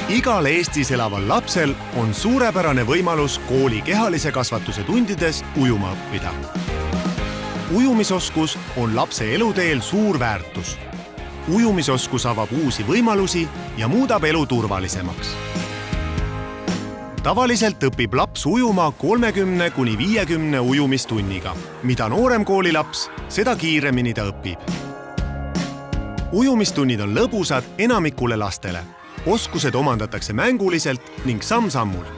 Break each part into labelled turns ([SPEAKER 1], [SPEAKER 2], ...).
[SPEAKER 1] Igal Eestis elaval lapsel on suurepärane võimalus kooli kehalise kasvatuse tundides ujuma õppida. Ujumisoskus on lapse eluteel suur väärtus. Ujumisoskus avab uusi võimalusi ja muudab elu turvalisemaks. Tavaliselt õpib laps ujuma 30–50 ujumistunniga. Mida noorem koolilaps, seda kiiremini ta õpib. Ujumistunnid on lõbusad enamikule lastele. Oskused omandatakse mänguliselt ning samm-sammult.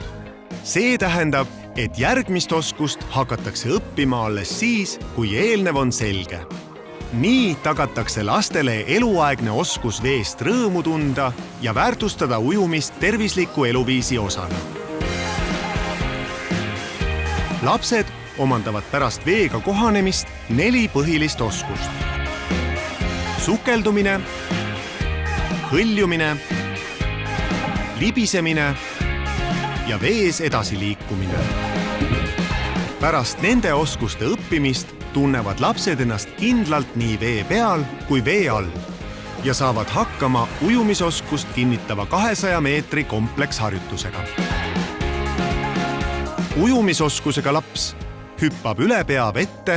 [SPEAKER 1] See tähendab, et järgmist oskust hakatakse õppima alles siis, kui eelnev on selge. Nii tagatakse lastele eluaegne oskus veest rõõmu tunda ja väärtustada ujumist tervisliku eluviisi osana. Lapsed omandavad pärast veega kohanemist 4 põhilist oskust. Sukeldumine, hõljumine, libisemine ja vees edasiliikumine. Pärast nende oskuste õppimist tunnevad lapsed ennast kindlalt nii vee peal kui vee all ja saavad hakkama ujumisoskust kinnitava 200 meetri kompleksharjutusega. Ujumisoskusega laps hüppab üle pea vette,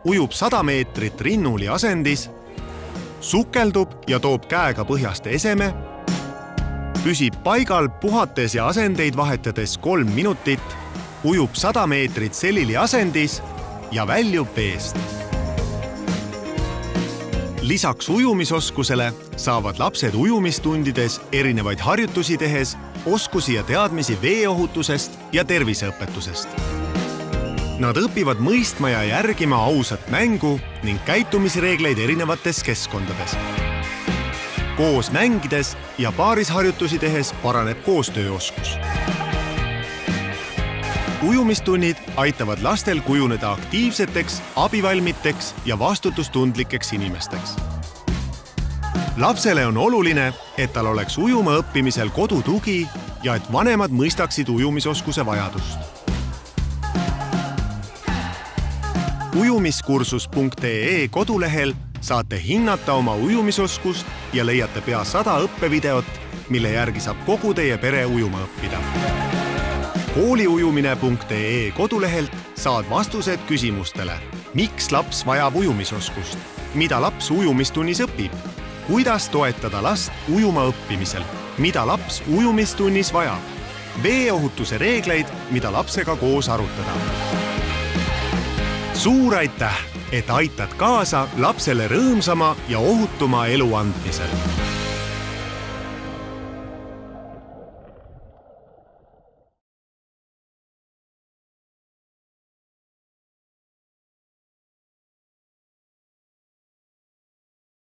[SPEAKER 1] ujub 100 meetrit rinnuli asendis, sukeldub ja toob käega põhjast eseme, püsib paigal puhates ja asendeid vahetades 3 minutit, ujub 100 meetrit selili asendis ja väljub veest. Lisaks ujumisoskusele saavad lapsed ujumistundides erinevaid harjutusi tehes oskusi ja teadmisi veeohutusest ja terviseõpetusest. Nad õpivad mõistma ja järgima ausat mängu ning käitumisreegleid erinevates keskkondades. Koos mängides ja paarisharjutusi tehes paraneb koostööoskus. Ujumistunnid aitavad lastel kujuneda aktiivseteks, abivalmiteks ja vastutustundlikeks inimesteks. Lapsele on oluline, et tal oleks ujuma õppimisel kodutugi ja et vanemad mõistaksid ujumisoskuse vajadust. Ujumiskursus.ee kodulehel saate hinnata oma ujumisoskust ja leiate pea 100 õppevideot, mille järgi saab kogu teie pere ujuma õppida. Kooliujumine.ee kodulehelt saad vastused küsimustele. Miks laps vajab ujumisoskust? Mida laps ujumistunnis õpib? Kuidas toetada last ujuma õppimisel? Mida laps ujumistunnis vajab? Veeohutuse reegleid, mida lapsega koos arutada. Suur aitäh, et aitad kaasa lapsele rõõmsama ja ohutuma elu andmisel.